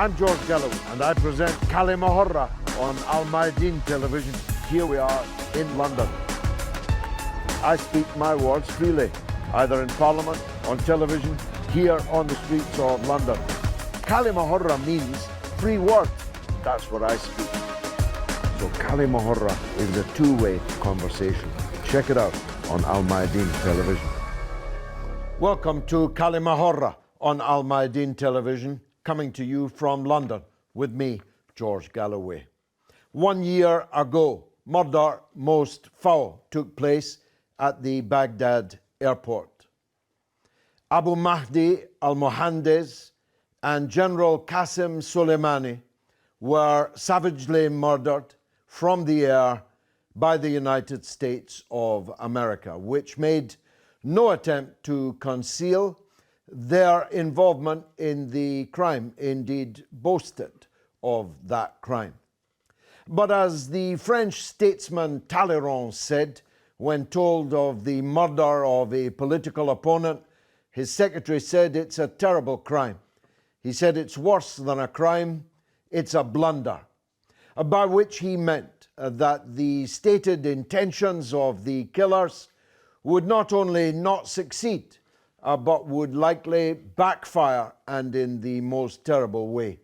I'm George Galloway, and I present Kalima Horra on Al Mayadeen television. Here we are in London. I speak my words freely, either in Parliament, on television, here on the streets of London. Kalima Horra means free word. That's what I speak. So Kalima Horra is a two-way conversation. Check it out on Al Mayadeen television. Welcome to Kalima Horra on Al Mayadeen television, coming to you from London with me, George Galloway. 1 year ago, murder most foul took place at the Baghdad airport. Mahdi al-Muhandis and General Qaseem Soleimani were savagely murdered from the air by the United States of America, which made no attempt to conceal their involvement in the crime, indeed boasted of that crime. But as the French statesman Talleyrand said when told of the murder of a political opponent, his secretary said it's a terrible crime. He said it's worse than a crime, it's a blunder, by which he meant that the stated intentions of the killers would not only not succeed, but would likely backfire, and in the most terrible way.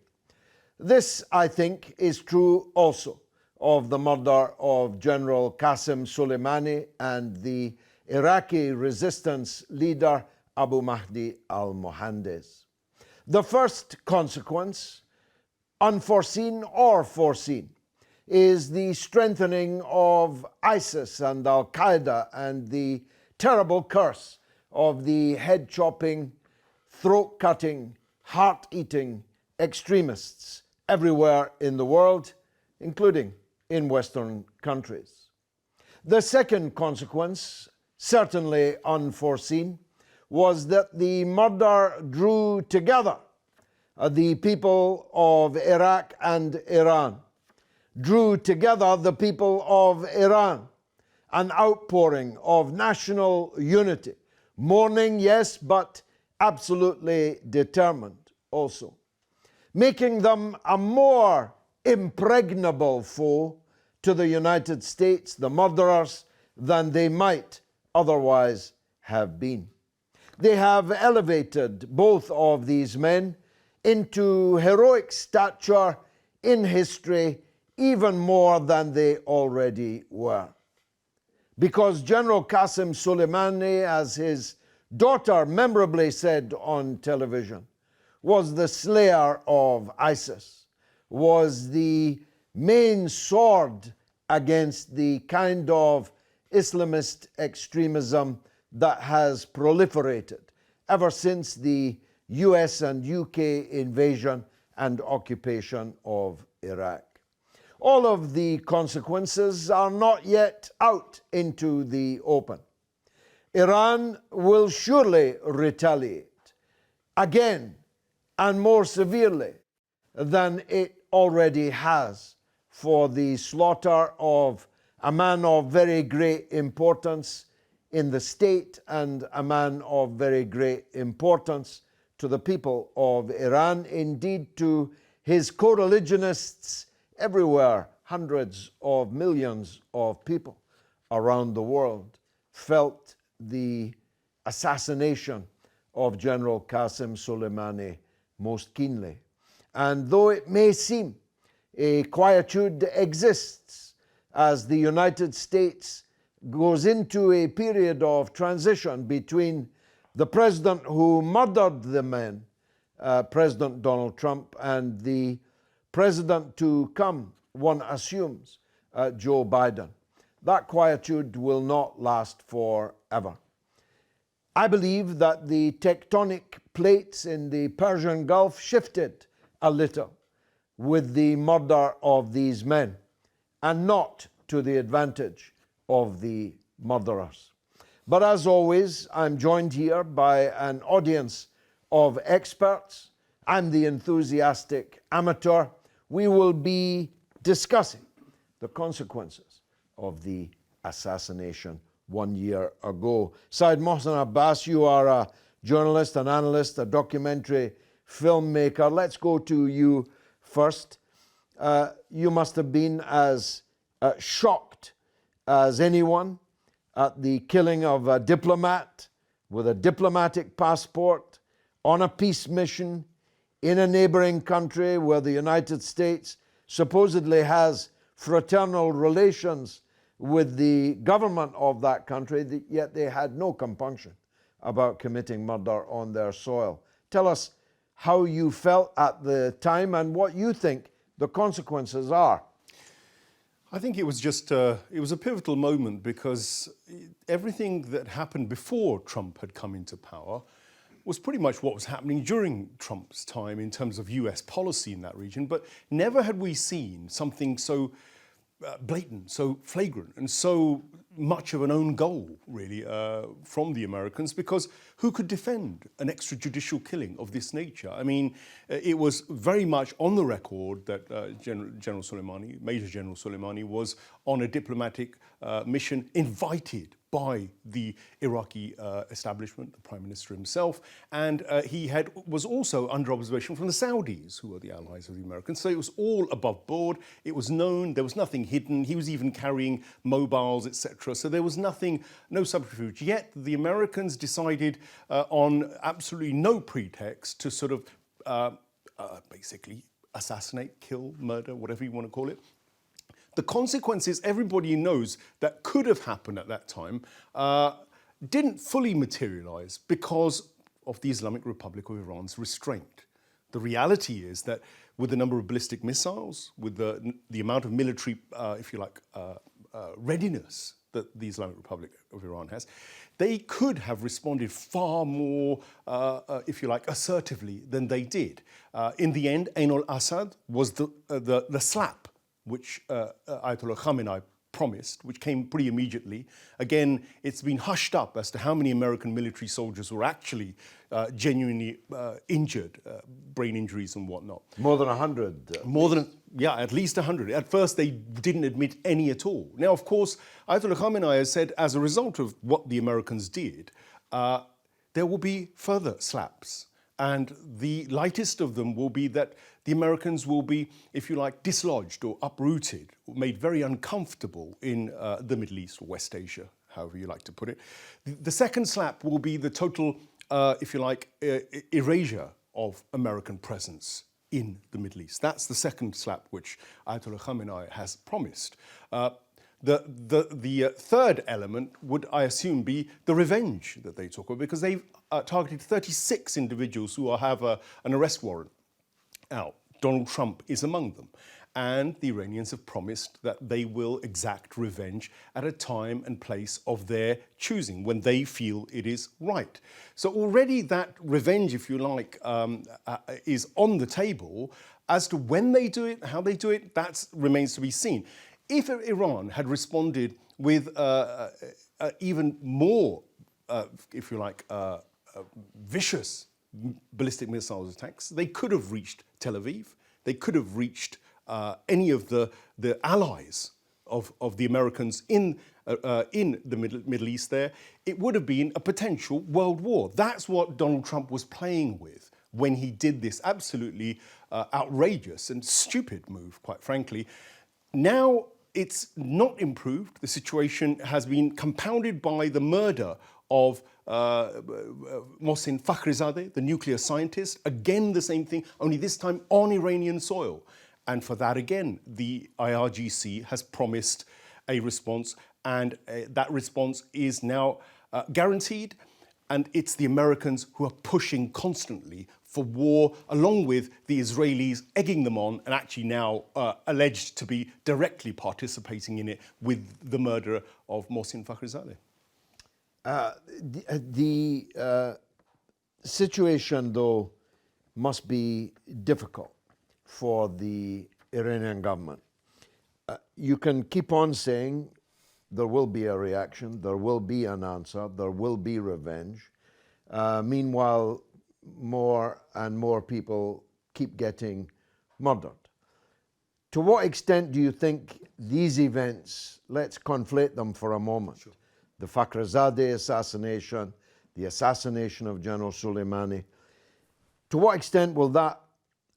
This, I think, is true also of the murder of General Qaseem Soleimani and the Iraqi resistance leader Mahdi al-Muhandis. The first consequence, unforeseen or foreseen, is the strengthening of ISIS and Al-Qaeda and the terrible curse of the head-chopping, throat-cutting, heart-eating extremists everywhere in the world, including in Western countries. The second consequence, certainly unforeseen, was that the murder drew together the people of Iraq and Iran, drew together the people of Iran, an outpouring of national unity, mourning, yes, but absolutely determined also, making them a more impregnable foe to the United States, the murderers, than they might otherwise have been. They have elevated both of these men into heroic stature in history even more than they already were. Because General Qaseem Soleimani, as his daughter memorably said on television, was the slayer of ISIS, was the main sword against the kind of Islamist extremism that has proliferated ever since the US and UK invasion and occupation of Iraq. All of the consequences are not yet out into the open. Iran will surely retaliate again and more severely than it already has for the slaughter of a man of very great importance in the state and a man of very great importance to the people of Iran, indeed to his co-religionists everywhere. Hundreds of millions of people around the world felt the assassination of General Qaseem Soleimani most keenly. And though it may seem a quietude exists as the United States goes into a period of transition between the president who murdered the men, President Donald Trump, and the president to come, one assumes, Joe Biden. That quietude will not last forever. I believe that the tectonic plates in the Persian Gulf shifted a little with the murder of these men, and not to the advantage of the murderers. But as always, I'm joined here by an audience of experts. I'm the enthusiastic amateur. We will be discussing the consequences of the assassination 1 year ago. Syed Mohsin Abbas, you are a journalist, an analyst, a documentary filmmaker. Let's go to you first. You must have been as shocked as anyone at the killing of a diplomat with a diplomatic passport on a peace mission in a neighboring country where the United States supposedly has fraternal relations with the government of that country, yet they had no compunction about committing murder on their soil. Tell us how you felt at the time and what you think the consequences are. I think it was just it was a pivotal moment because everything that happened before Trump had come into power was pretty much what was happening during Trump's time in terms of US policy in that region. But never had we seen something so blatant, so flagrant, and so much of an own goal, really, from the Americans, because who could defend an extrajudicial killing of this nature? I mean, it was very much on the record that General Soleimani, Major General Soleimani, was on a diplomatic mission invited by the Iraqi establishment, the Prime Minister himself, and he was also under observation from the Saudis, who were the allies of the Americans. So it was all above board. It was known. There was nothing hidden. He was even carrying mobiles, etc. So there was nothing, no subterfuge. Yet the Americans decided on absolutely no pretext to sort of basically assassinate, kill, murder, whatever you want to call it. The consequences everybody knows that could have happened at that time didn't fully materialize because of the Islamic Republic of Iran's restraint. The reality is that with the number of ballistic missiles, with the amount of military, if you like, readiness that the Islamic Republic of Iran has, they could have responded far more, if you like, assertively than they did. In the end, Ain al-Assad was the slap which Ayatollah Khamenei promised, which came pretty immediately. Again, it's been hushed up as to how many American military soldiers were actually genuinely injured, brain injuries and whatnot. More than 100. Yeah, at least 100. At first, they didn't admit any at all. Now, of course, Ayatollah Khamenei has said, as a result of what the Americans did, there will be further slaps. And the lightest of them will be that the Americans will be, if you like, dislodged or uprooted, or made very uncomfortable in the Middle East or West Asia, however you like to put it. The second slap will be the total, if you like, erasure of American presence in the Middle East. That's the second slap which Ayatollah Khamenei has promised. The third element would, I assume, be the revenge that they talk about, because they've targeted 36 individuals who have an arrest warrant out. Donald Trump is among them. And the Iranians have promised that they will exact revenge at a time and place of their choosing, when they feel it is right. So already that revenge, if you like, is on the table. As to when they do it, how they do it, that remains to be seen. If Iran had responded with even more, if you like, vicious ballistic missiles attacks, they could have reached Tel Aviv. They could have reached any of the allies of the Americans in the Middle East there. It would have been a potential world war. That's what Donald Trump was playing with when he did this absolutely outrageous and stupid move, quite frankly. Now it's not improved. The situation has been compounded by the murder of Mohsin Fakhrizadeh, the nuclear scientist. Again, the same thing, only this time on Iranian soil. And for that, again, the IRGC has promised a response, and that response is now guaranteed. And it's the Americans who are pushing constantly for war, along with the Israelis egging them on, and actually now alleged to be directly participating in it with the murder of Mohsin Fakhrizadeh. The situation, though, must be difficult for the Iranian government. You can keep on saying there will be a reaction, there will be an answer, there will be revenge. Meanwhile, more and more people keep getting murdered. To what extent do you think these events, let's conflate them for a moment, sure, the Fakhrizadeh assassination, the assassination of General Soleimani, To what extent will that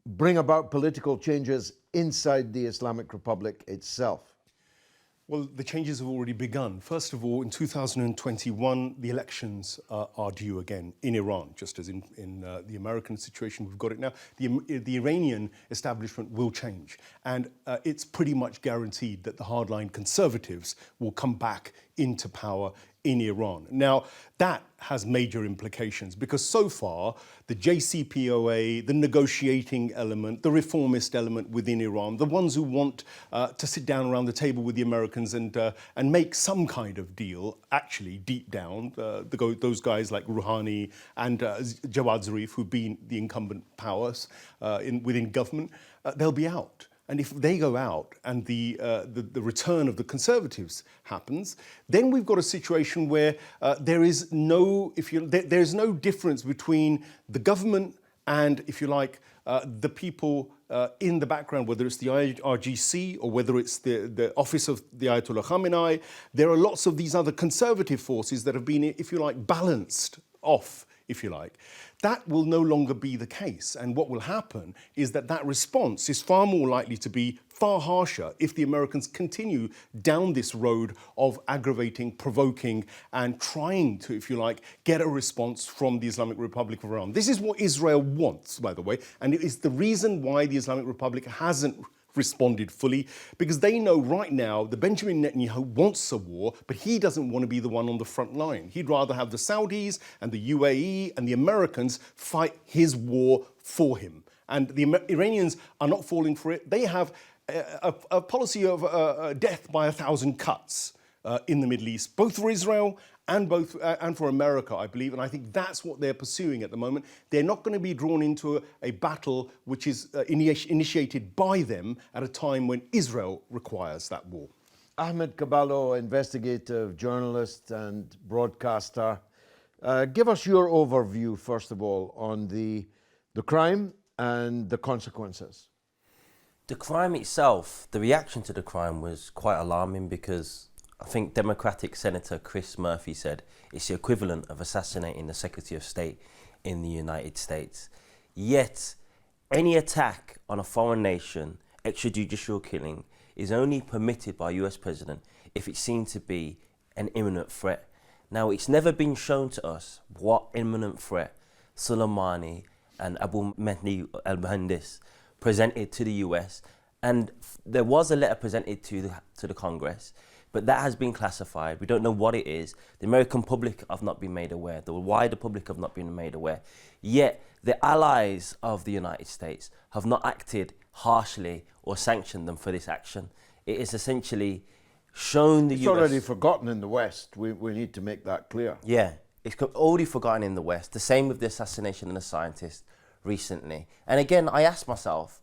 bring about political changes inside the Islamic Republic itself? Well, the changes have already begun. First of all, in 2021, the elections are due again in Iran, just as in the American situation we've got it now. The Iranian establishment will change, and it's pretty much guaranteed that the hardline conservatives will come back into power in Iran. Now, that has major implications because so far, the JCPOA, the negotiating element, the reformist element within Iran, the ones who want to sit down around the table with the Americans and make some kind of deal, actually, deep down, those guys like Rouhani and Jawad Zarif, who've been the incumbent powers within government, they'll be out. And if they go out and the return of the conservatives happens, then we've got a situation where there is no, there's no difference between the government and, if you like, the people in the background, whether it's the IRGC or whether it's the office of the Ayatollah Khamenei. There are lots of these other conservative forces that have been, if you like, balanced off, if you like. That will no longer be the case. And what will happen is that response is far more likely to be far harsher if the Americans continue down this road of aggravating, provoking, and trying to, if you like, get a response from the Islamic Republic of Iran. This is what Israel wants, by the way, and it is the reason why the Islamic Republic hasn't responded fully, because they know right now that Benjamin Netanyahu wants a war, but he doesn't want to be the one on the front line. He'd rather have the Saudis and the UAE and the Americans fight his war for him. And the Iranians are not falling for it. They have a policy of death by 1,000 cuts in the Middle East, both for Israel and for America, I believe, and I think that's what they're pursuing at the moment. They're not going to be drawn into a battle which is initiated by them at a time when Israel requires that war. Ahmed Kaballo, investigative journalist and broadcaster, give us your overview, first of all, on the crime and the consequences. The crime itself, the reaction to the crime was quite alarming because I think Democratic Senator Chris Murphy said it's the equivalent of assassinating the Secretary of State in the United States. Yet, any attack on a foreign nation, extrajudicial killing, is only permitted by a US president if it's seen to be an imminent threat. Now, it's never been shown to us what imminent threat Soleimani and Mahdi al-Muhandis presented to the US, and there was a letter presented to the Congress, but that has been classified. We don't know what it is. The American public have not been made aware. The wider public have not been made aware. Yet the allies of the United States have not acted harshly or sanctioned them for this action. It is essentially shown the US... It's already forgotten in the West. We need to make that clear. Yeah, it's already forgotten in the West. The same with the assassination of a scientist recently. And again, I ask myself,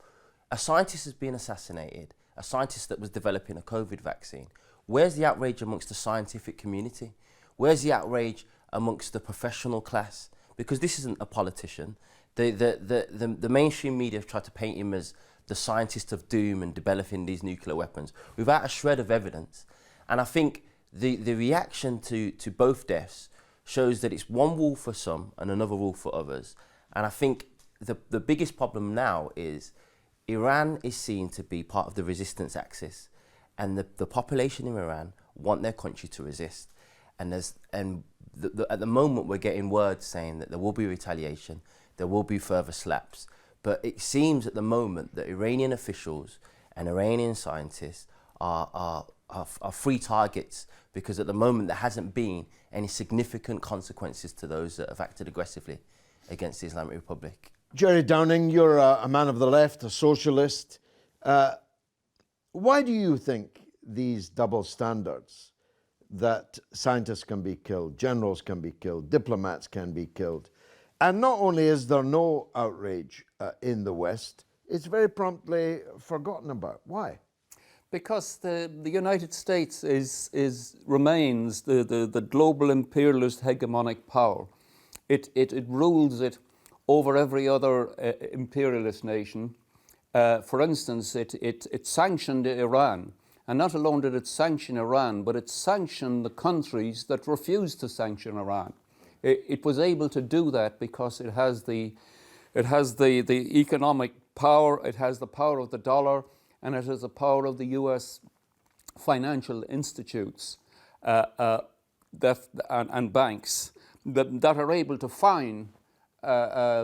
a scientist has been assassinated, a scientist that was developing a COVID vaccine. Where's the outrage amongst the scientific community? Where's the outrage amongst the professional class? Because this isn't a politician. The mainstream media have tried to paint him as the scientist of doom and developing these nuclear weapons without a shred of evidence. And I think the reaction to both deaths shows that it's one rule for some and another rule for others. And I think the biggest problem now is Iran is seen to be part of the resistance axis. And the population in Iran want their country to resist. And at the moment, we're getting words saying that there will be retaliation, there will be further slaps. But it seems at the moment that Iranian officials and Iranian scientists are free targets, because at the moment there hasn't been any significant consequences to those that have acted aggressively against the Islamic Republic. Gerry Downing, you're a man of the left, a socialist. Why do you think these double standards, that scientists can be killed, generals can be killed, diplomats can be killed, and not only is there no outrage in the West, it's very promptly forgotten about? Why? Because the United States remains the global imperialist hegemonic power. It rules it over every other imperialist nation. For instance, it sanctioned Iran, and not alone did it sanction Iran, but it sanctioned the countries that refused to sanction Iran. It was able to do that because it has the It has the economic power, it has the power of the dollar, and it has the power of the US financial institutes and banks that are able to fine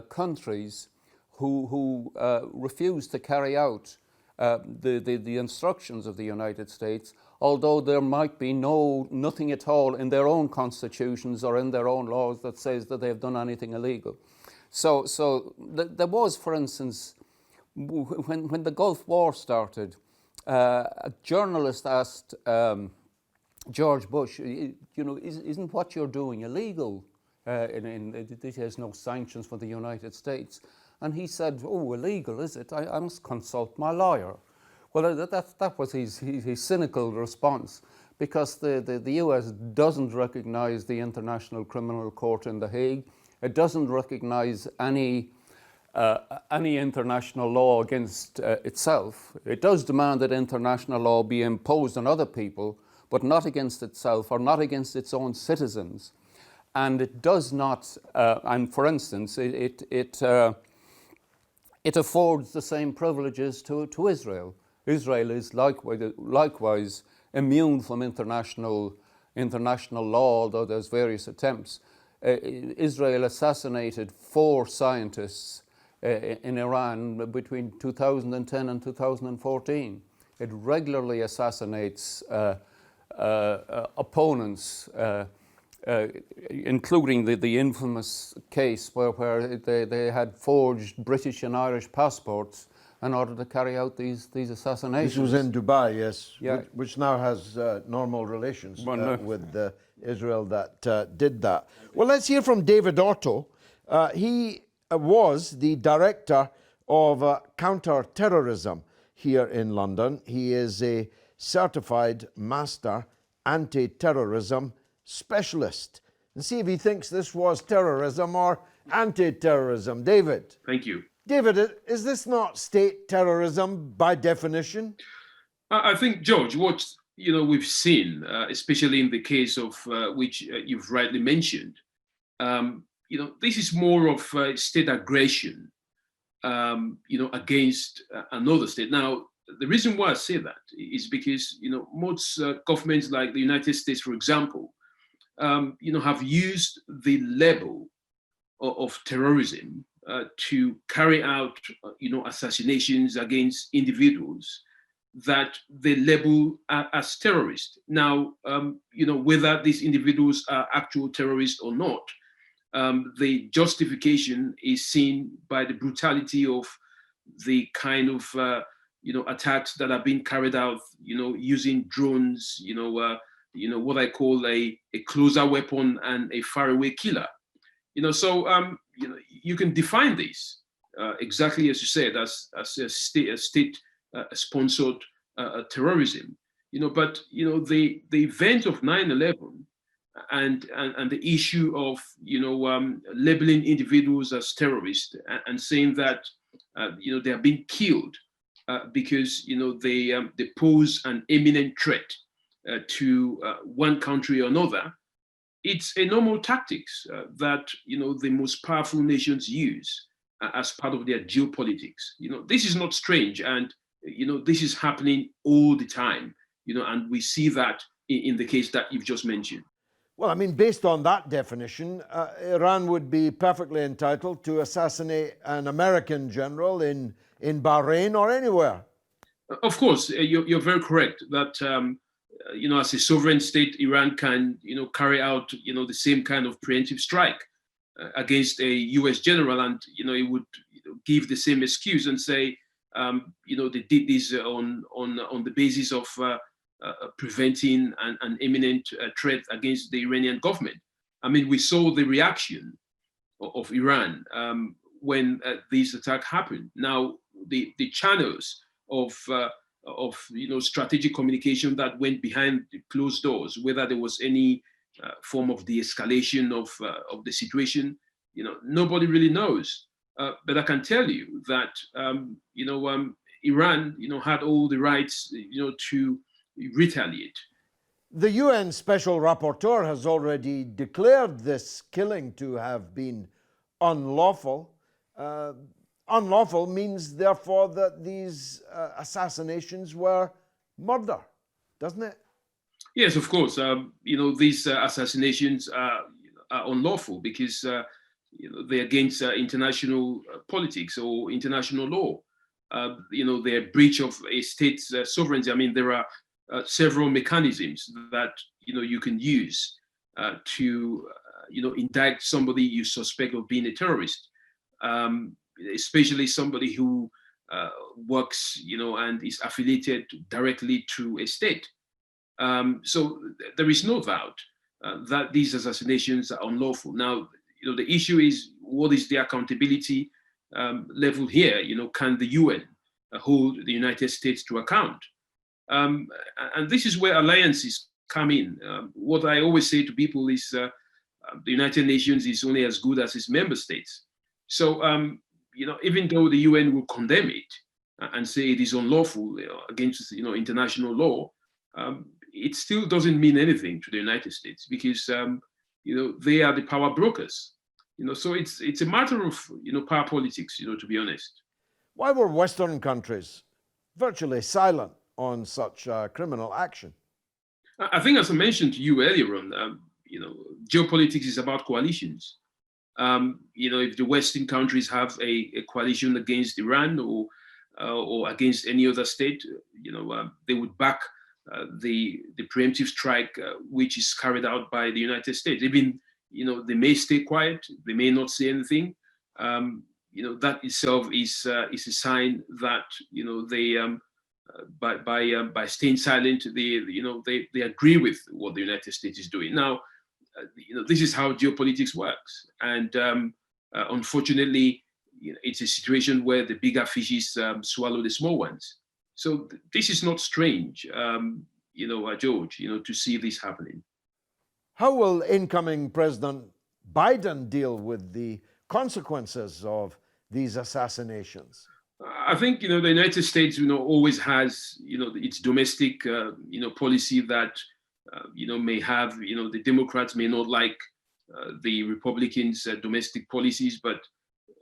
countries who refuse to carry out the instructions of the United States, although there might be nothing at all in their own constitutions or in their own laws that says that they've done anything illegal. So there was, for instance, when the Gulf War started, a journalist asked George Bush, isn't what you're doing illegal? It has no sanctions for the United States. And he said, oh, illegal, is it? I must consult my lawyer. Well, that was his cynical response, because the US doesn't recognize the International Criminal Court in The Hague. It doesn't recognize any international law against itself. It does demand that international law be imposed on other people, but not against itself or not against its own citizens. And it does not, and for instance, it affords the same privileges to Israel. Israel is likewise immune from international law, although there's various attempts. Israel assassinated 4 scientists in Iran between 2010 and 2014. It regularly assassinates opponents, including the infamous case where they had forged British and Irish passports in order to carry out these assassinations. This was in Dubai, yes, yeah. which now has normal relations with Israel that did that. Well, let's hear from David Otto. He was the director of counter-terrorism here in London. He is a certified master anti-terrorism specialist. And see if he thinks this was terrorism or anti-terrorism. David. Thank you. David, is this not state terrorism by definition? I think, George, what we've seen, especially in the case of which you've rightly mentioned, this is more of state aggression, against another state. Now, the reason why I say that is because most governments, like the United States, for example, have used the label of terrorism to carry out, assassinations against individuals that they label as terrorists. Now, whether these individuals are actual terrorists or not, the justification is seen by the brutality of the kind of, attacks that are being carried out, using drones, what I call a closer weapon and a faraway killer. So you can define this exactly as you said, as a state-sponsored terrorism. But the event of 9/11 and the issue of labeling individuals as terrorists and saying that they are being killed because they pose an imminent threat to one country or another. It's a normal tactics that the most powerful nations use as part of their geopolitics. This is not strange, and this is happening all the time. And we see that in the case that you've just mentioned. Well, I mean, based on that definition, Iran would be perfectly entitled to assassinate an American general in Bahrain or anywhere. Of course, you're very correct that as a sovereign state, Iran can carry out the same kind of preemptive strike against a U.S. general, and it would give the same excuse and say they did this on the basis of preventing an imminent threat against the Iranian government. I mean, we saw the reaction of Iran when this attack happened. Now, the channels of strategic communication that went behind the closed doors, whether there was any form of de-escalation of the situation, nobody really knows. But I can tell you that Iran, had all the rights, to retaliate. The UN Special Rapporteur has already declared this killing to have been unlawful, unlawful means, therefore, that these assassinations were murder, doesn't it? Yes, of course. These assassinations are unlawful because they're against international politics or international law. They're a breach of a state's sovereignty. I mean, there are several mechanisms that you can use to indict somebody you suspect of being a terrorist, especially somebody who works and is affiliated directly to a state. So there is no doubt that these assassinations are unlawful. Now, the issue is, what is the accountability level here? Can the UN hold the United States to account? And this is where alliances come in. What I always say to people is the United Nations is only as good as its member states. So, even though the UN will condemn it and say it is unlawful against international law, it still doesn't mean anything to the United States because they are the power brokers. So it's a matter of power politics. To be honest. Why were Western countries virtually silent on such criminal action? I think, as I mentioned to you earlier on, geopolitics is about coalitions. If the Western countries have a coalition against Iran or against any other state, they would back the preemptive strike, which is carried out by the United States. Even they may stay quiet, they may not say anything. That itself is a sign that they by staying silent, they agree with what the United States is doing. Now, this is how geopolitics works, and unfortunately, it's a situation where the bigger fishes swallow the small ones. So this is not strange, George, to see this happening. How will incoming President Biden deal with the consequences of these assassinations? I think, the United States, always has, its domestic, policy that, may have, the Democrats may not like the Republicans' domestic policies, but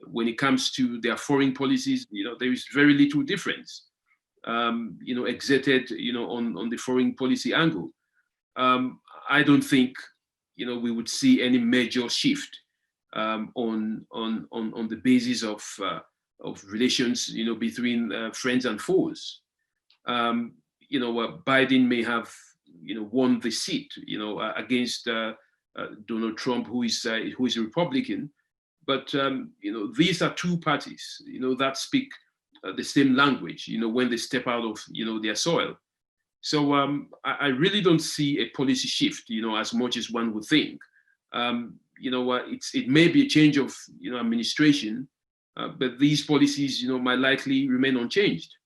when it comes to their foreign policies, there is very little difference. Exerted, on the foreign policy angle. I don't think, we would see any major shift on the basis of relations, between friends and foes. Biden may have, won the seat, against Donald Trump, who is a Republican, but these are two parties, that speak the same language, when they step out of, their soil. So I really don't see a policy shift, as much as one would think. It may be a change of, administration, but these policies, might likely remain unchanged.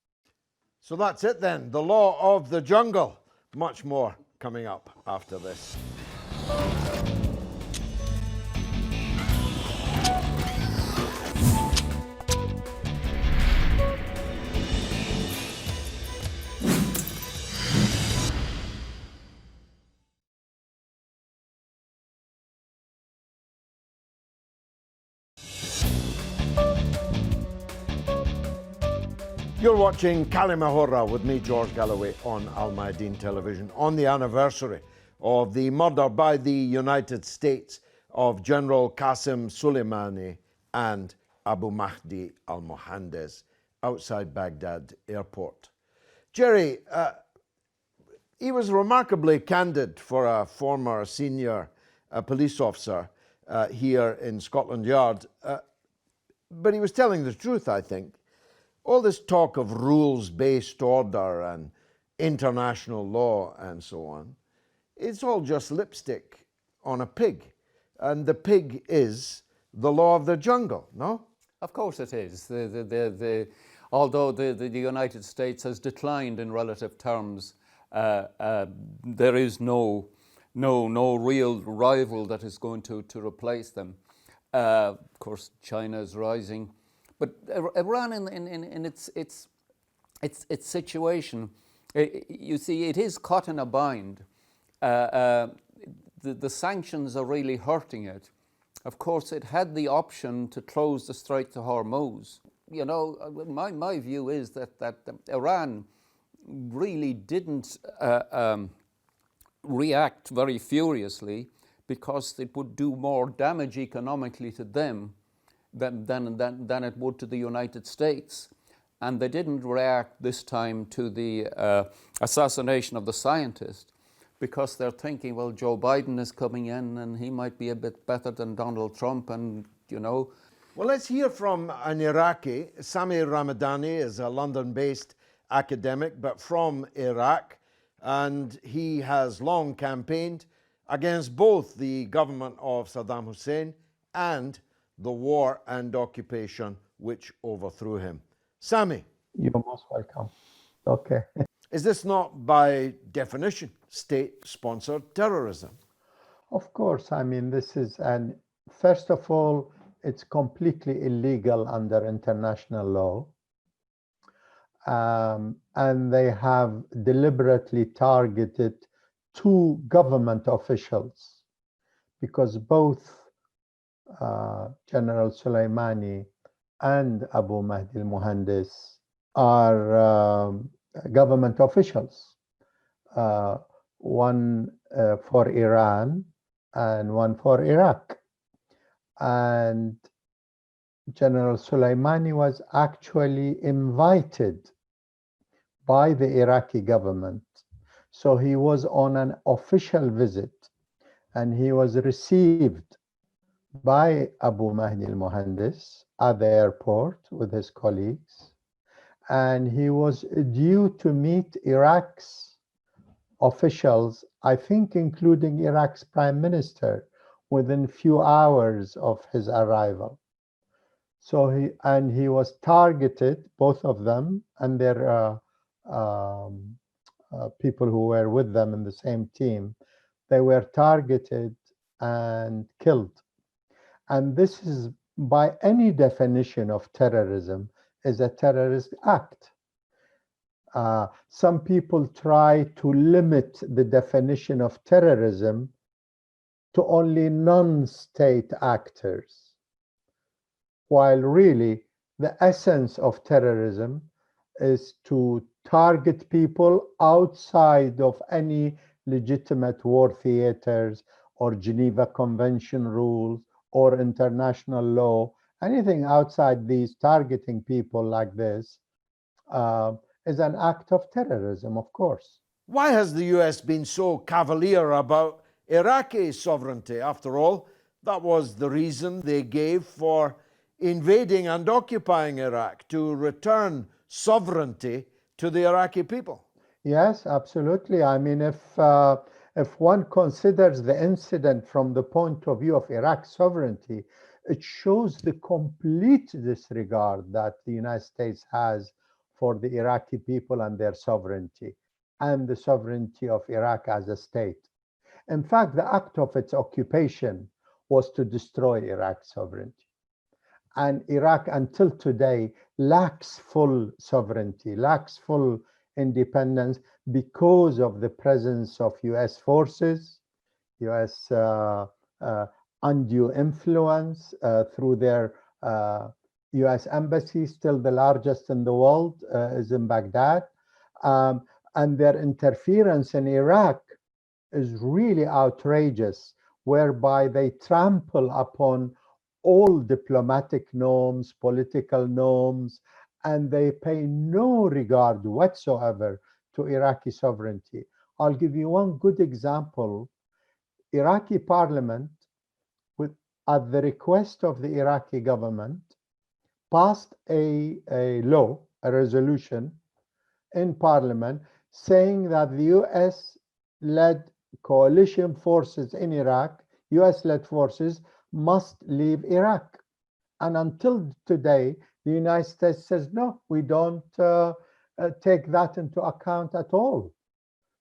So that's it then, the law of the jungle. Much more coming up after this. You're watching Kalima Horra with me, George Galloway, on Al Mayadeen Television on the anniversary of the murder by the United States of General Qaseem Soleimani and Abu Mahdi al-Muhandis outside Baghdad airport. Gerry, he was remarkably candid for a former senior police officer here in Scotland Yard, but he was telling the truth, I think. All this talk of rules-based order and international law and so on, it's all just lipstick on a pig. And the pig is the law of the jungle, no? Of course it is. Although the United States has declined in relative terms, there is no real rival that is going to replace them. Of course, China is rising. But Iran, in its situation, you see, it is caught in a bind. The sanctions are really hurting it, of course, it had the option to close the Strait to Hormuz. You know, my view is that Iran really didn't react very furiously because it would do more damage economically to them than it would to the United States. And they didn't react this time to the assassination of the scientist because they're thinking, well, Joe Biden is coming in and he might be a bit better than Donald Trump, and, you know. Well, let's hear from an Iraqi. Sami Ramadani is a London-based academic, but from Iraq, and he has long campaigned against both the government of Saddam Hussein and the war and occupation which overthrew him. Sami. You're most welcome. Okay. Is this not by definition state-sponsored terrorism? Of course. I mean, first of all, it's completely illegal under international law. And they have deliberately targeted two government officials because both General Soleimani and Abu Mahdi al-Muhandis are government officials, one for Iran and one for Iraq. And General Soleimani was actually invited by the Iraqi government. So he was on an official visit and he was received by Abu Mahdi al-Muhandis at the airport with his colleagues. And he was due to meet Iraq's officials, I think including Iraq's prime minister, within few hours of his arrival. So he was targeted, both of them, and their people who were with them in the same team. They were targeted and killed. And this is, by any definition of terrorism, is a terrorist act. Some people try to limit the definition of terrorism to only non-state actors, while really the essence of terrorism is to target people outside of any legitimate war theaters or Geneva Convention rules or international law. Anything outside these, targeting people like this is an act of terrorism, of course. Why has the US been so cavalier about Iraqi sovereignty? After all, that was the reason they gave for invading and occupying Iraq, to return sovereignty to the Iraqi people. Yes, absolutely. I mean, if one considers the incident from the point of view of Iraq's sovereignty, it shows the complete disregard that the United States has for the Iraqi people and their sovereignty, and the sovereignty of Iraq as a state. In fact, the act of its occupation was to destroy Iraq's sovereignty. And Iraq, until today, lacks full sovereignty, lacks full independence because of the presence of US forces, US undue influence through their US embassy, still the largest in the world, is in Baghdad. And their interference in Iraq is really outrageous, whereby they trample upon all diplomatic norms, political norms, and they pay no regard whatsoever to Iraqi sovereignty. I'll give you one good example. Iraqi parliament, at the request of the Iraqi government, passed a law, a resolution in parliament saying that the US-led coalition forces in Iraq, US-led forces, must leave Iraq. And until today, the United States says, no, we don't take that into account at all.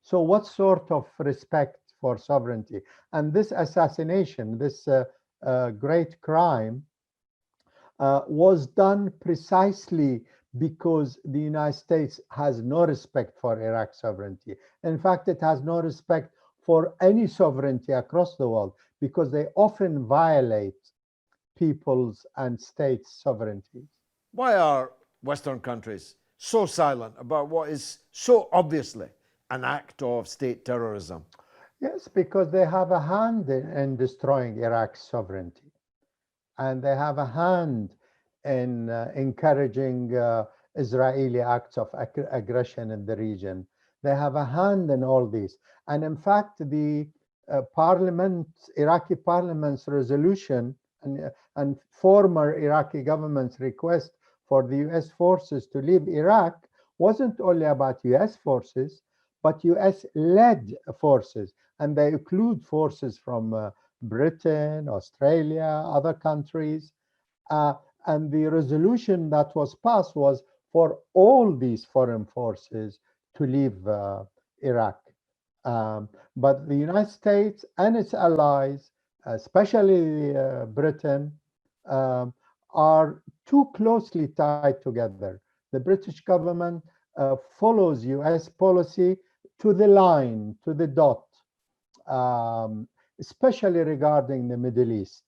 So what sort of respect for sovereignty? And this assassination, this great crime, was done precisely because the United States has no respect for Iraq's sovereignty. In fact, it has no respect for any sovereignty across the world, because they often violate people's and states' sovereignties. Why are Western countries so silent about what is so obviously an act of state terrorism? Yes, because they have a hand in destroying Iraq's sovereignty. And they have a hand in encouraging Israeli acts of aggression in the region. They have a hand in all this. And in fact, the Iraqi parliament's resolution and former Iraqi government's request for the US forces to leave Iraq wasn't only about US forces, but US-led forces. And they include forces from Britain, Australia, other countries. And the resolution that was passed was for all these foreign forces to leave Iraq. But the United States and its allies, especially Britain, are too closely tied together. The British government follows US policy to the line, to the dot, especially regarding the Middle East.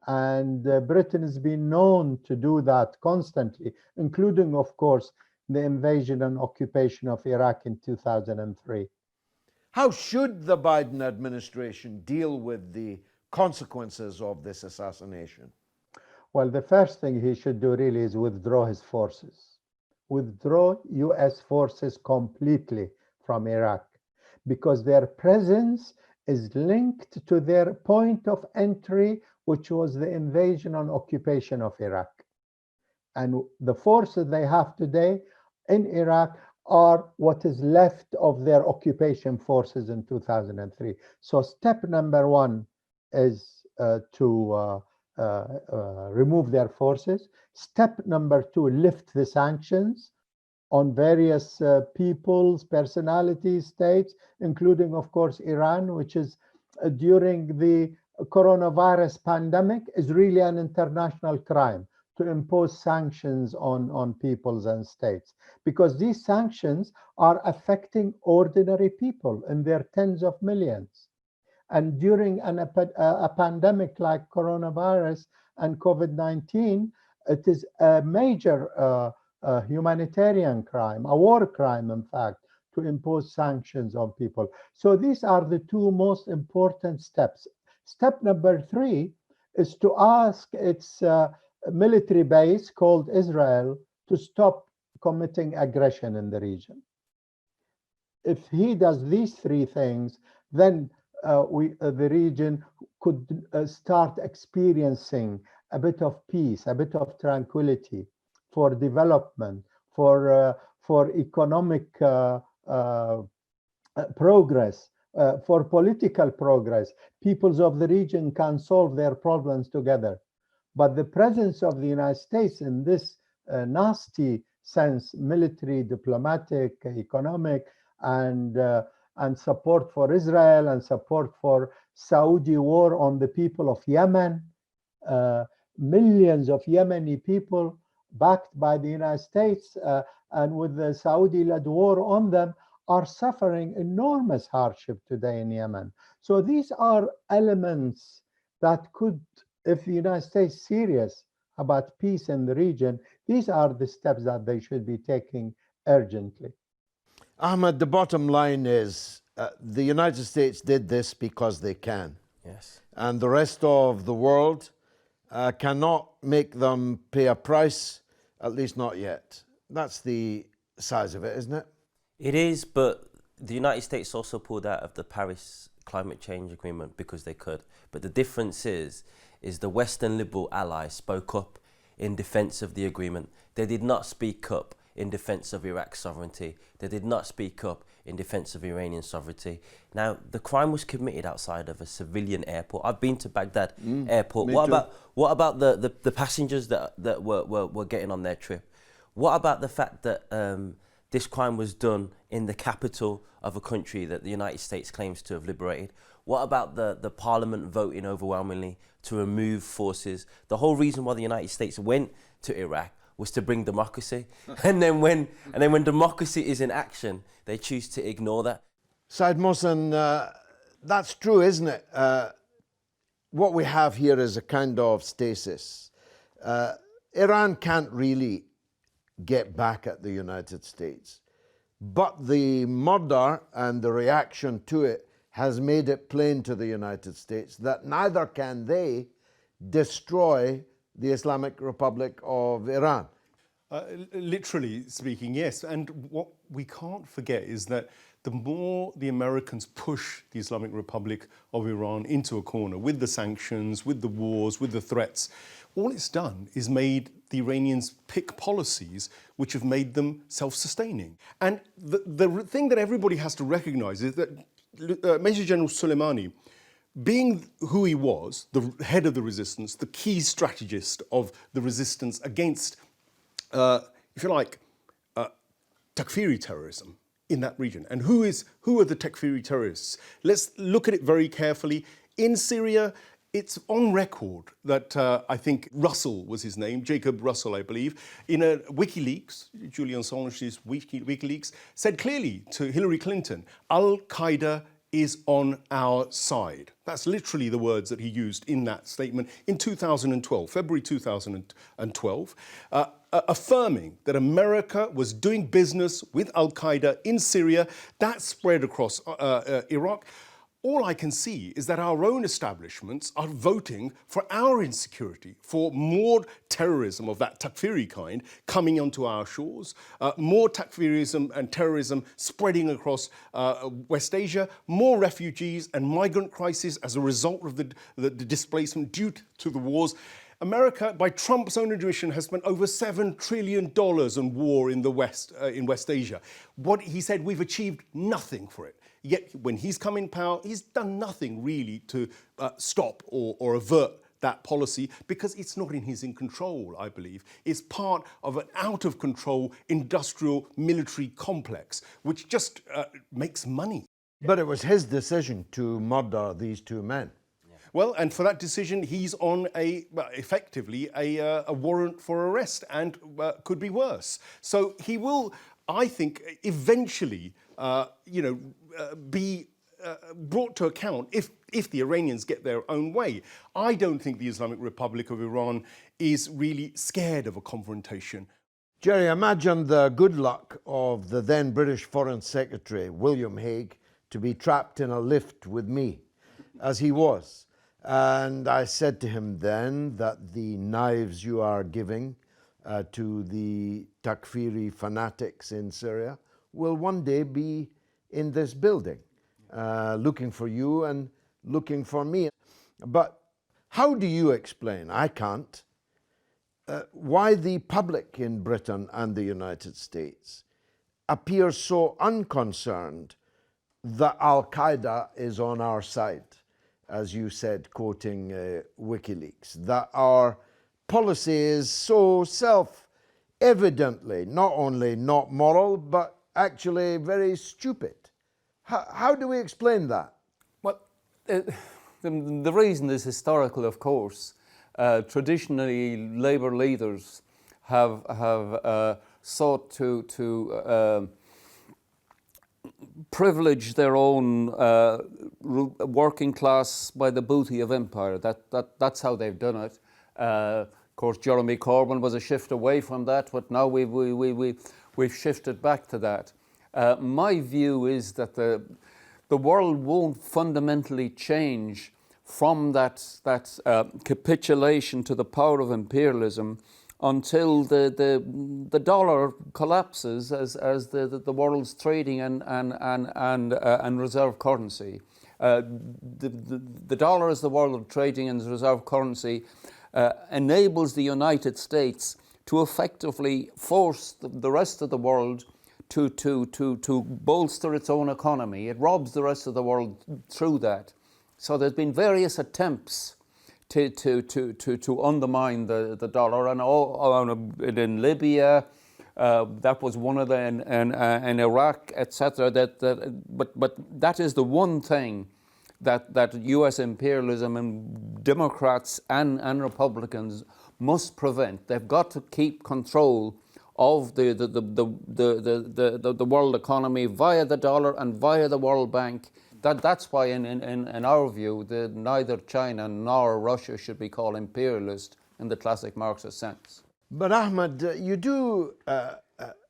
And Britain has been known to do that constantly, including, of course, the invasion and occupation of Iraq in 2003. How should the Biden administration deal with the consequences of this assassination? Well, the first thing he should do really is withdraw his forces. Withdraw US forces completely from Iraq, because their presence is linked to their point of entry, which was the invasion and occupation of Iraq. And the forces they have today in Iraq are what is left of their occupation forces in 2003. So step number one is to remove their forces. Step number two, lift the sanctions on various peoples, personalities, states, including, of course, Iran, which is during the coronavirus pandemic is really an international crime to impose sanctions on peoples and states, because these sanctions are affecting ordinary people in their tens of millions. And during a pandemic like coronavirus and COVID-19, it is a major humanitarian crime, a war crime, in fact, to impose sanctions on people. So these are the two most important steps. Step number three is to ask its military base called Israel to stop committing aggression in the region. If he does these three things, then the region could start experiencing a bit of peace, a bit of tranquility for development, for economic progress, for political progress. Peoples of the region can solve their problems together. But the presence of the United States in this nasty sense, military, diplomatic, economic, and support for Israel and support for Saudi war on the people of Yemen, millions of Yemeni people backed by the United States and with the Saudi-led war on them, are suffering enormous hardship today in Yemen. So these are elements that could, if the United States is serious about peace in the region, these are the steps that they should be taking urgently. Ahmed, the bottom line is the United States did this because they can. Yes. And the rest of the world cannot make them pay a price, at least not yet. That's the size of it, isn't it? It is, but the United States also pulled out of the Paris Climate Change Agreement because they could. But the difference is the Western liberal allies spoke up in defense of the agreement. They did not speak up in defense of Iraq's sovereignty. They did not speak up in defense of Iranian sovereignty. Now, the crime was committed outside of a civilian airport. I've been to Baghdad airport. What about the passengers that were getting on their trip? What about the fact that this crime was done in the capital of a country that the United States claims to have liberated? What about the parliament voting overwhelmingly to remove forces? The whole reason why the United States went to Iraq was to bring democracy. and then when democracy is in action, they choose to ignore that. Syed Mohsin, that's true, isn't it? what we have here is a kind of stasis. Iran can't really get back at the United States, but the murder and the reaction to it has made it plain to the United States that neither can they destroy the Islamic Republic of Iran. Literally speaking, yes. And what we can't forget is that the more the Americans push the Islamic Republic of Iran into a corner with the sanctions, with the wars, with the threats, all it's done is made the Iranians pick policies which have made them self-sustaining. And the thing that everybody has to recognize is that Major General Soleimani, being who he was, the head of the resistance, the key strategist of the resistance against, if you like, Takfiri terrorism in that region. And who are the Takfiri terrorists? Let's look at it very carefully. In Syria, it's on record that I think Russell was his name, Jacob Russell, I believe, in a WikiLeaks, Julian Assange's WikiLeaks, said clearly to Hillary Clinton, Al-Qaeda is on our side. That's literally the words that he used in that statement in 2012, February 2012, affirming that America was doing business with Al-Qaeda in Syria. That spread across Iraq. All I can see is that our own establishments are voting for our insecurity, for more terrorism of that Takfiri kind coming onto our shores, more Takfirism and terrorism spreading across West Asia, more refugees and migrant crisis as a result of the displacement due to the wars. America, by Trump's own admission, has spent over $7 trillion on war in the West, in West Asia. What he said, we've achieved nothing for it. Yet when he's come in power, he's done nothing really to stop or avert that policy because it's not in his control, I believe. It's part of an out-of-control industrial military complex, which just makes money. But it was his decision to murder these two men. Well, and for that decision, he's on effectively a warrant for arrest and could be worse. So he will, I think, eventually, be brought to account if the Iranians get their own way. I don't think the Islamic Republic of Iran is really scared of a confrontation. Gerry, imagine the good luck of the then British Foreign Secretary, William Hague, to be trapped in a lift with me, as he was. And I said to him then that the knives you are giving to the Takfiri fanatics in Syria will one day be in this building, looking for you and looking for me. But how do you explain, I can't, why the public in Britain and the United States appears so unconcerned that Al-Qaeda is on our side, as you said, quoting WikiLeaks, that our policy is so self-evidently not only not moral, but actually very stupid. How do we explain that? Well, the reason is historical, of course. Traditionally, Labour leaders have sought to privilege their own working class by the booty of empire. That's how they've done it. Of course, Jeremy Corbyn was a shift away from that, but now we've shifted back to that. My view is that the world won't fundamentally change from that capitulation to the power of imperialism until the dollar collapses as the world's trading and reserve currency. The dollar as the world trading and reserve currency enables the United States to effectively force the rest of the world to bolster its own economy. It robs the rest of the world through that. So there's been various attempts to undermine the dollar, and in Libya, that was one of them, and Iraq, etc. But that is the one thing that U.S. imperialism and Democrats and Republicans must prevent. They've got to keep control of the world economy via the dollar and via the World Bank. That's why, in our view, neither China nor Russia should be called imperialist in the classic Marxist sense. But Ahmed, you do,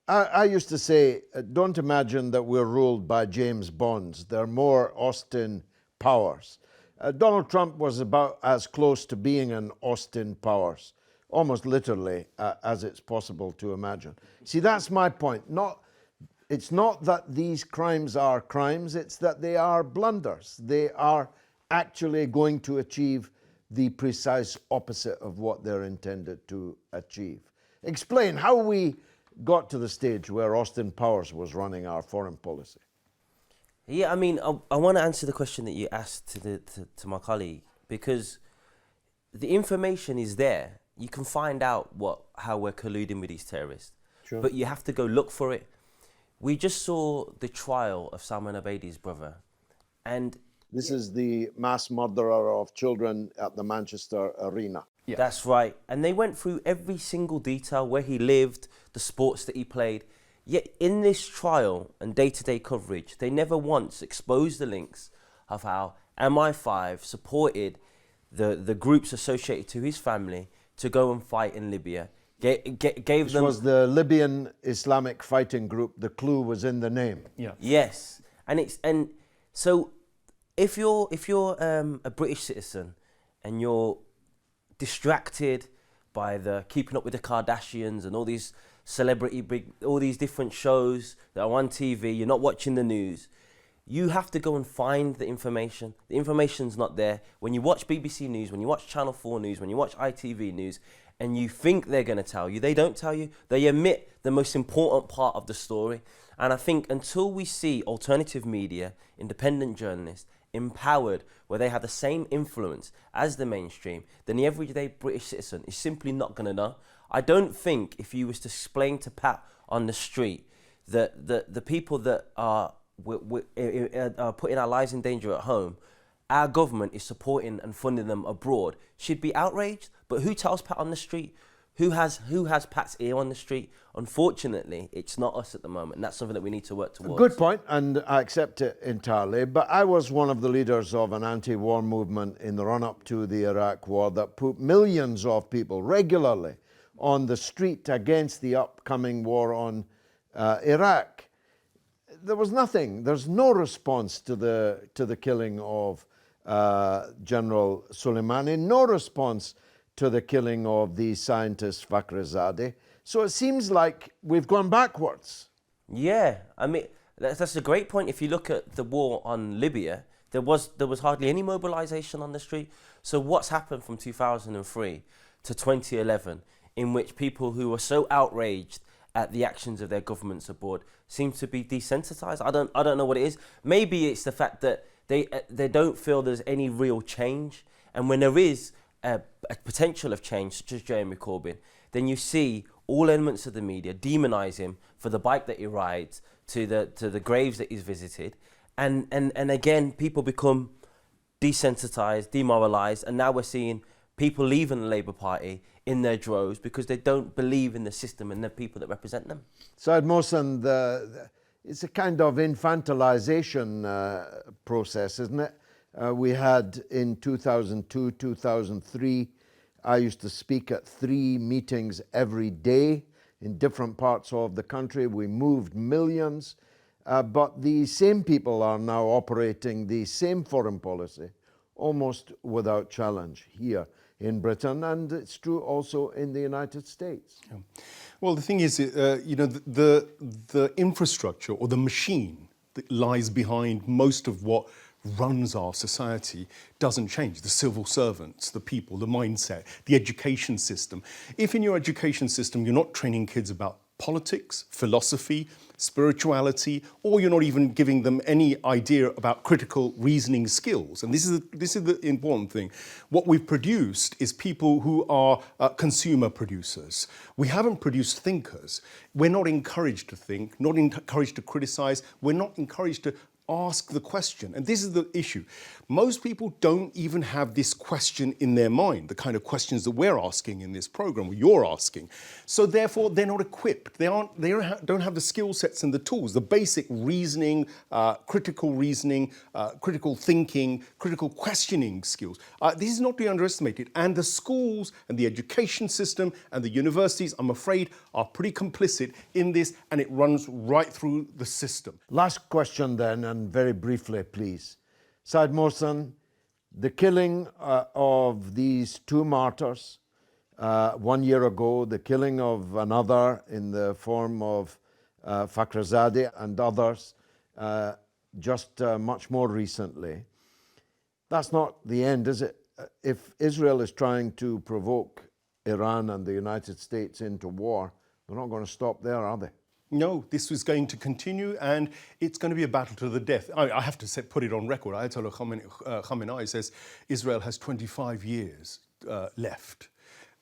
I used to say, don't imagine that we're ruled by James Bonds. They're more Austin Powers. Donald Trump was about as close to being an Austin Powers, almost literally, as it's possible to imagine. See, that's my point. It's not that these crimes are crimes, it's that they are blunders. They are actually going to achieve the precise opposite of what they're intended to achieve. Explain how we got to the stage where Austin Powers was running our foreign policy. Yeah, I mean, I want to answer the question that you asked to my colleague, because the information is there. You can find out how we're colluding with these terrorists, Sure. But you have to go look for it. We just saw the trial of Sami Ramadani's brother, and This is the mass murderer of children at the Manchester Arena. Yeah. that's right. And they went through every single detail, where he lived, the sports that he played. Yet in this trial and day-to-day coverage, they never once exposed the links of how MI5 supported the groups associated to his family to go and fight in Libya. Gave This them... was the Libyan Islamic Fighting Group. The clue was in the name. Yeah. Yes, and so if you're a British citizen and you're distracted by the Keeping Up with the Kardashians and all these all these different shows that are on TV, you're not watching the news, you have to go and find the information. The information's not there. When you watch BBC News, when you watch Channel 4 News, when you watch ITV News, and you think they're going to tell you, they don't tell you. They omit the most important part of the story. And I think until we see alternative media, independent journalists, empowered, where they have the same influence as the mainstream, then the everyday British citizen is simply not going to know. I don't think if you was to explain to Pat on the street that the people that are putting our lives in danger at home, our government is supporting and funding them abroad, she'd be outraged. But who tells Pat on the street? Who has Pat's ear on the street? Unfortunately, it's not us at the moment, and that's something that we need to work towards. Good point, and I accept it entirely. But I was one of the leaders of an anti-war movement in the run-up to the Iraq War that put millions of people regularly on the street against the upcoming war on Iraq. There was nothing. There's no response to the killing of General Soleimani. No response to the killing of the scientist Fakhrizadeh. So it seems like we've gone backwards. Yeah, I mean, that's a great point. If you look at the war on Libya, there was hardly any mobilization on the street. So what's happened from 2003 to 2011, in which people who were so outraged at the actions of their governments abroad seem to be desensitized? I don't know what it is. Maybe it's the fact that they don't feel there's any real change, and when there is a potential of change, such as Jeremy Corbyn, then you see all elements of the media demonize him for the bike that he rides, to the graves that he's visited, and again people become desensitized, demoralized, and now we're seeing people leaving the Labour Party in their droves because they don't believe in the system and the people that represent them. Syed Mohsin, it's a kind of infantilization process, isn't it? We had in 2002, 2003, I used to speak at 3 meetings every day in different parts of the country. We moved millions, but the same people are now operating the same foreign policy almost without challenge here in Britain, and it's true also in the United States. Yeah. Well, the thing is, the infrastructure or the machine that lies behind most of what runs our society doesn't change. The civil servants, the people, the mindset, the education system. If in your education system you're not training kids about politics, philosophy, spirituality, or you're not even giving them any idea about critical reasoning skills, and this is the important thing, what we've produced is people who are consumer producers. We haven't produced thinkers. We're not encouraged to think, not encouraged to criticize. We're not encouraged to ask the question. And this is the issue. Most people don't even have this question in their mind, the kind of questions that we're asking in this program, or you're asking. So therefore, they're not equipped. They don't have the skill sets and the tools, the basic reasoning, critical thinking, critical questioning skills. This is not to be underestimated. And the schools and the education system and the universities, I'm afraid, are pretty complicit in this, and it runs right through the system. Last question then, and very briefly, please. Syed Mohsin, the killing of these two martyrs 1 year ago, the killing of another in the form of Fakhrizadeh and others just much more recently. That's not the end, is it? If Israel is trying to provoke Iran and the United States into war, they're not going to stop there, are they? No, this was going to continue, and it's going to be a battle to the death. I have to put it on record. Ayatollah Khamenei says Israel has 25 years left.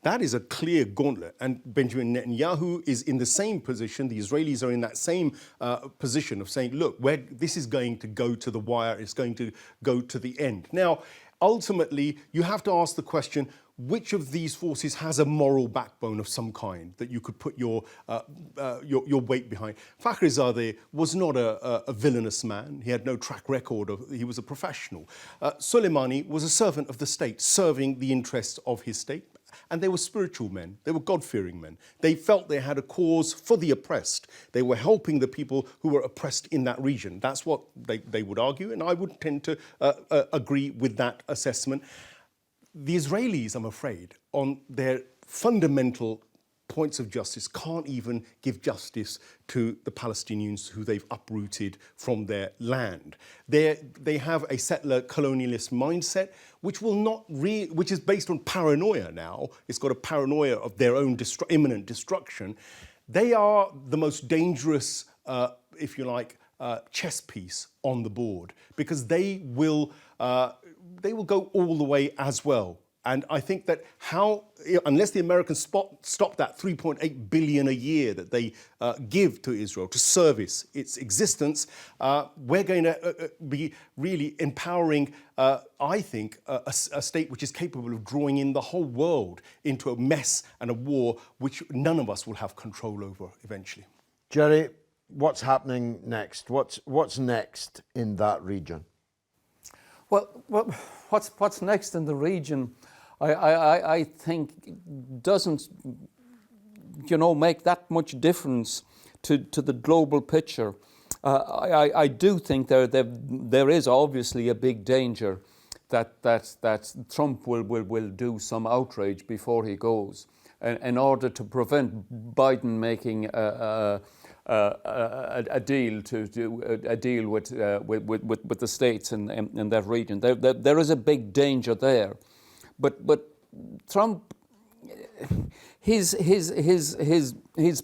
That is a clear gauntlet, and Benjamin Netanyahu is in the same position. The Israelis are in that same position of saying, look, this is going to go to the wire, it's going to go to the end. Now, ultimately, you have to ask the question, which of these forces has a moral backbone of some kind that you could put your weight behind? Fakhrizadeh was not a villainous man. He had no track record. He was a professional. Soleimani was a servant of the state, serving the interests of his state. And they were spiritual men. They were God-fearing men. They felt they had a cause for the oppressed. They were helping the people who were oppressed in that region. That's what they would argue, and I would tend to agree with that assessment. The Israelis, I'm afraid, on their fundamental points of justice, can't even give justice to the Palestinians who they've uprooted from their land. They have a settler colonialist mindset, which which is based on paranoia now. It's got a paranoia of their own imminent destruction. They are the most dangerous, if you like, chess piece on the board, because they will go all the way as well. And I think that unless the Americans stop that $3.8 billion a year that they give to Israel to service its existence, we're going to be really empowering, I think, a state which is capable of drawing in the whole world into a mess and a war which none of us will have control over eventually. Gerry, what's happening next? What's next in that region? Well, what's next in the region, I think doesn't, make that much difference to the global picture. I do think there is obviously a big danger that Trump will do some outrage before he goes, in order to prevent Biden making a deal with the states in that region. There is a big danger there, but Trump, his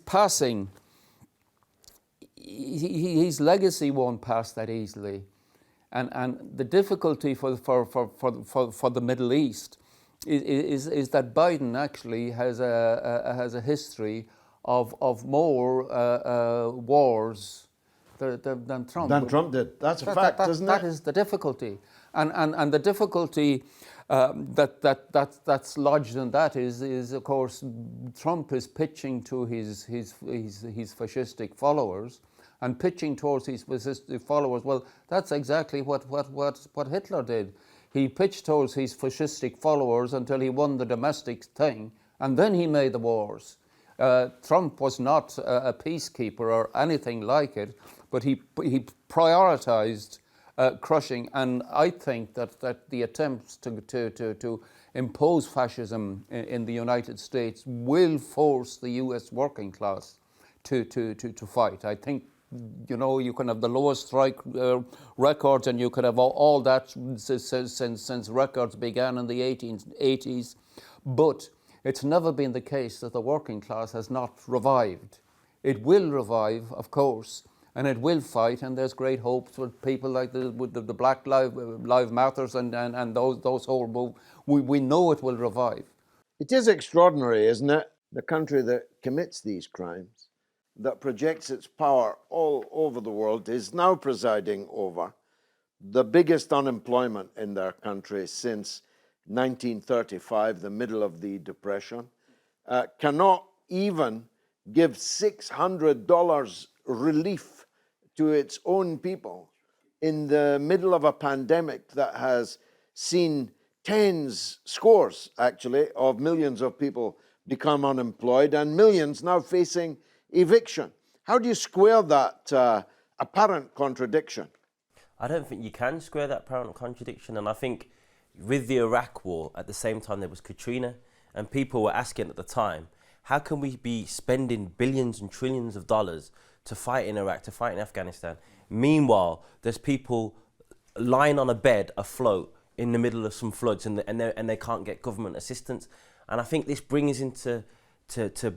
passing, his legacy won't pass that easily, and the difficulty for the Middle East is that Biden actually has a history of more wars than Trump. Than Trump did. That's a fact, isn't it? That is the difficulty, and the difficulty that's lodged in that is of course Trump is pitching to his fascistic followers, and pitching towards his fascistic followers. Well, that's exactly what Hitler did. He pitched towards his fascistic followers until he won the domestic thing, and then he made the wars. Trump was not a peacekeeper or anything like it, but he prioritized crushing. And I think that the attempts to impose fascism in the United States will force the U.S. working class to fight. I think, you can have the lowest strike records, and you could have all that since records began in the 1880s, but it's never been the case that the working class has not revived. It will revive, of course, and it will fight, and there's great hopes with people like the Black Lives Matters and those whole move. We know it will revive. It is extraordinary, isn't it? The country that commits these crimes that projects its power all over the world is now presiding over the biggest unemployment in their country since 1935, the middle of the Depression, cannot even give $600 relief to its own people in the middle of a pandemic that has seen scores actually, of millions of people become unemployed and millions now facing eviction. How do you square that apparent contradiction? I don't think you can square that apparent contradiction, and I think with the Iraq war, at the same time there was Katrina, and people were asking at the time, how can we be spending billions and trillions of dollars to fight in Iraq, to fight in Afghanistan? Meanwhile, there's people lying on a bed afloat in the middle of some floods and they can't get government assistance. And I think this brings into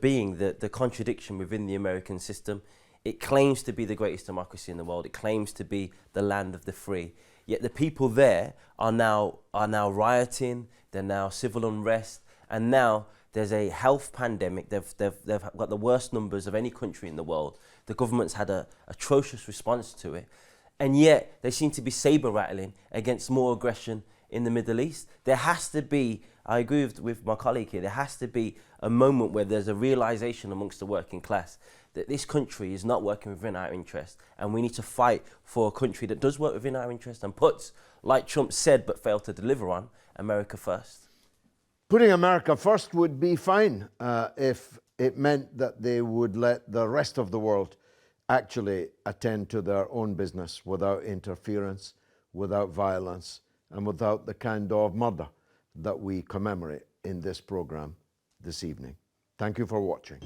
being the contradiction within the American system. It claims to be the greatest democracy in the world. It claims to be the land of the free. Yet the people there are now rioting. They're now civil unrest, and now there's a health pandemic. They've got the worst numbers of any country in the world. The government's had an atrocious response to it, and yet they seem to be saber rattling against more aggression in the Middle East. There has to be, I agree with my colleague here, there has to be a moment where there's a realization amongst the working class that this country is not working within our interest, and we need to fight for a country that does work within our interest and puts, like Trump said but failed to deliver on, America first. Putting America first would be fine if it meant that they would let the rest of the world actually attend to their own business without interference, without violence, and without the kind of murder that we commemorate in this program this evening. Thank you for watching.